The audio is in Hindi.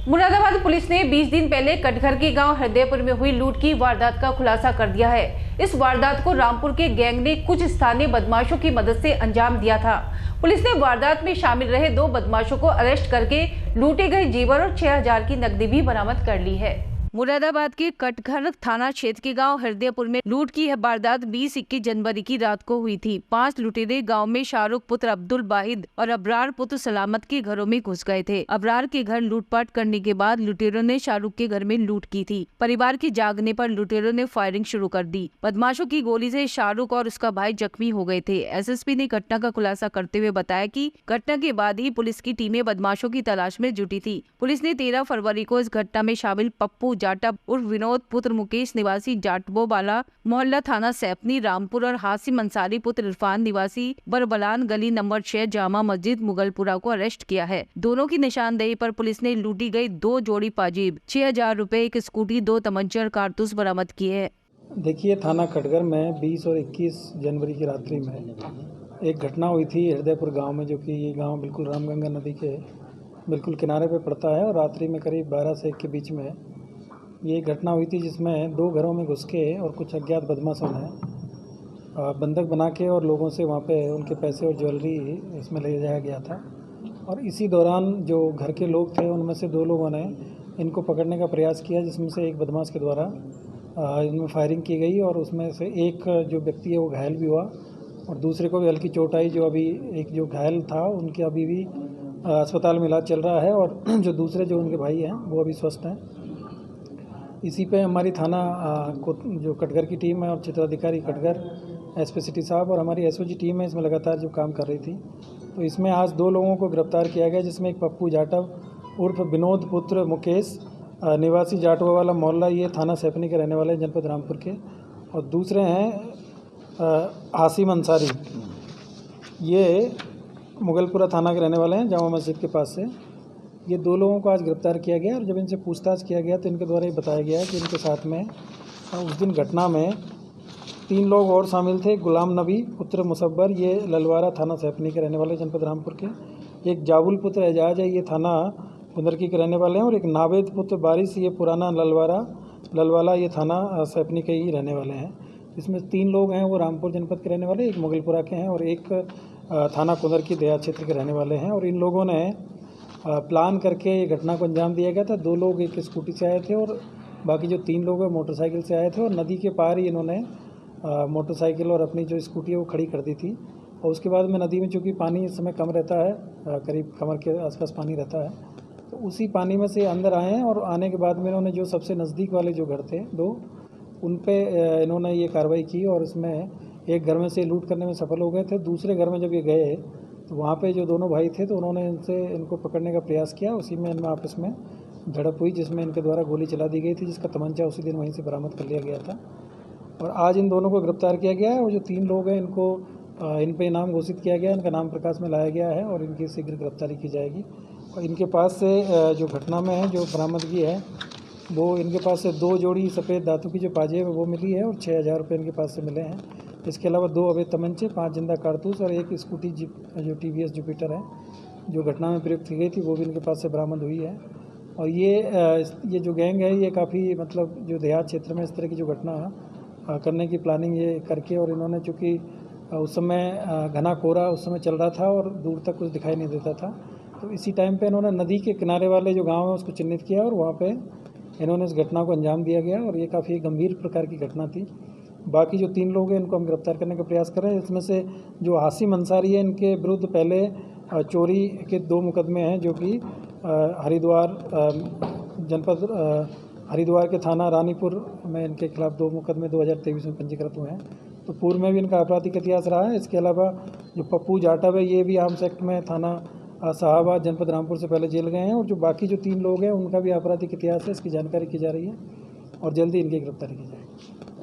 मुरादाबाद पुलिस ने 20 दिन पहले कटघर के गांव हृदयपुर में हुई लूट की वारदात का खुलासा कर दिया है। इस वारदात को रामपुर के गैंग ने कुछ स्थानीय बदमाशों की मदद से अंजाम दिया था। पुलिस ने वारदात में शामिल रहे 2 बदमाशों को अरेस्ट करके लूटे गए जेवर और 6000 की नकदी भी बरामद कर ली है। मुरादाबाद के कटघर थाना क्षेत्र के गांव हृदयपुर में लूट की वारदात 20-21 जनवरी की रात को हुई थी। 5 लुटेरे गांव में शाहरुख पुत्र अब्दुल वाहिद और अबरार पुत्र सलामत के घरों में घुस गए थे। अबरार के घर लूटपाट करने के बाद लुटेरों ने शाहरुख के घर में लूट की थी। परिवार के जागने पर लुटेरों ने फायरिंग शुरू कर दी। बदमाशों की गोली से शाहरुख और उसका भाई जख्मी हो गए थे। एसएसपी ने घटना का खुलासा करते हुए बताया कि घटना के बाद ही पुलिस की टीमें बदमाशों की तलाश में जुटी थी। पुलिस ने 13 फरवरी को इस घटना में शामिल पप्पू जाटव उर्फ विनोद पुत्र मुकेश निवासी जाटबो वाला मोहल्ला थाना सैपनी रामपुर और हासिम अंसारी पुत्र इरफान निवासी बरबलान गली नंबर 6 जामा मस्जिद मुगलपुरा को अरेस्ट किया है। दोनों की निशानदेही पर पुलिस ने लूटी गई 2 जोड़ी पाजेब, 6000 रुपए, एक स्कूटी, 2 तमंचे और कारतूस बरामद किए हैं। देखिए, थाना कटघर में 20 और 21 जनवरी की रात्रि में एक घटना हुई थी हृदयपुर गांव में, जो कि ये गांव बिल्कुल रामगंगा नदी के बिल्कुल किनारे पे पड़ता है और रात्रि में करीब 12 से 1 के बीच में ये घटना हुई थी, जिसमें 2 घरों में घुस के और कुछ अज्ञात बदमाशों ने बंधक बना के और लोगों से वहाँ पे उनके पैसे और ज्वेलरी इसमें ले जाया गया था। और इसी दौरान जो घर के लोग थे उनमें से 2 लोगों ने इनको पकड़ने का प्रयास किया, जिसमें से एक बदमाश के द्वारा इनमें फायरिंग की गई और उसमें से एक जो व्यक्ति है वो घायल भी हुआ और दूसरे को भी हल्की चोट आई। जो अभी एक जो घायल था उनके अभी भी अस्पताल में इलाज चल रहा है और जो दूसरे जो उनके भाई हैं वो अभी स्वस्थ हैं। इसी पे हमारी थाना को जो कटघर की टीम है और क्षेत्राधिकारी कटघर एसपी सिटी साहब और हमारी एसओजी टीम है इसमें लगातार जो काम कर रही थी। तो इसमें आज 2 लोगों को गिरफ्तार किया गया, जिसमें एक पप्पू जाटव उर्फ विनोद पुत्र मुकेश निवासी जाटवा वाला मोहल्ला, ये थाना सैपनी के रहने वाले हैं जनपद रामपुर के, और दूसरे हैं हासिम अंसारी, ये मुगलपुरा थाना के रहने वाले हैं जामा मस्जिद के पास से। ये 2 लोगों को आज गिरफ्तार किया गया और जब इनसे पूछताछ किया गया तो इनके द्वारा ये बताया गया कि इनके साथ में उस दिन घटना में 3 लोग और शामिल थे। गुलाम नबी पुत्र मुसब्बर, ये ललवारा थाना सैपनी के रहने वाले जनपद रामपुर के। एक जाबुल पुत्र एजाज है, ये थाना कुंदरकी के रहने वाले हैं। और एक नावेद पुत्र बारिश, ये पुराना ललवाला, ये थाना सैपनी के ही रहने वाले हैं। इसमें 3 लोग हैं वो रामपुर जनपद के रहने वाले, एक मुगलपुरा के हैं और एक थाना कुंदरकी देहात क्षेत्र के रहने वाले हैं। और इन लोगों ने प्लान करके ये घटना को अंजाम दिया गया था। 2 लोग एक स्कूटी से आए थे और बाकी जो 3 लोग हैं मोटरसाइकिल से आए थे और नदी के पार ही इन्होंने मोटरसाइकिल और अपनी जो स्कूटी है वो खड़ी कर दी थी। और उसके बाद में नदी में चूँकि पानी इस समय कम रहता है, करीब कमर के आसपास पानी रहता है, तो उसी पानी में से अंदर आए हैं और आने के बाद में इन्होंने जो सबसे नज़दीक वाले जो घर थे 2, उन पे इन्होंने ये कार्रवाई की और इसमें एक घर में से लूट करने में सफल हो गए थे। दूसरे घर में जब ये गए तो वहाँ पे जो दोनों भाई थे तो उन्होंने इनको पकड़ने का प्रयास किया। उसी में इनमें आपस में झड़प हुई, जिसमें इनके द्वारा गोली चला दी गई थी, जिसका तमंचा उसी दिन वहीं से बरामद कर लिया गया था। और आज इन दोनों को गिरफ्तार किया गया है और जो 3 लोग हैं इनको इन पे इनाम घोषित किया गया है, इनका नाम प्रकाश में लाया गया है और इनकी शीघ्र गिरफ्तारी की जाएगी। और इनके पास से जो घटना में है जो बरामदगी है वो इनके पास से 2 जोड़ी सफ़ेद धातु की जो पाजेब है वो मिली है और 6000 रुपये इनके पास से मिले हैं। इसके अलावा 2 अवैध तमंचे, 5 जिंदा कारतूस और एक स्कूटी जीप जो टीवीएस जुपिटर है जो घटना में प्रयुक्त की गई थी वो भी इनके पास से बरामद हुई है। और ये जो गैंग है ये काफ़ी मतलब जो देहात क्षेत्र में इस तरह की जो घटना करने की प्लानिंग ये करके, और इन्होंने चूँकि उस समय घना कोहरा उस समय चल रहा था और दूर तक कुछ दिखाई नहीं देता था, तो इसी टाइम पे इन्होंने नदी के किनारे वाले जो गाँव है उसको चिन्हित किया और वहाँ पे इन्होंने इस घटना को अंजाम दिया गया और ये काफ़ी गंभीर प्रकार की घटना थी। बाकी जो 3 लोग हैं इनको हम गिरफ्तार करने का प्रयास कर रहे हैं। इसमें से जो हासिम अंसारी है इनके विरुद्ध पहले चोरी के 2 मुकदमे हैं, जो कि हरिद्वार जनपद हरिद्वार के थाना रानीपुर में इनके खिलाफ 2 मुकदमे 2023 में पंजीकृत हुए हैं। तो पूर्व में भी इनका आपराधिक इतिहास रहा है। इसके अलावा जो पप्पू जाटव है ये भी आर्म्स एक्ट में थाना साहबाद जनपद रामपुर से पहले जेल गए हैं। और जो बाकी जो 3 लोग हैं उनका भी आपराधिक इतिहास है, इसकी जानकारी की जा रही है और जल्दी इनकी गिरफ्तारी की जाएगी।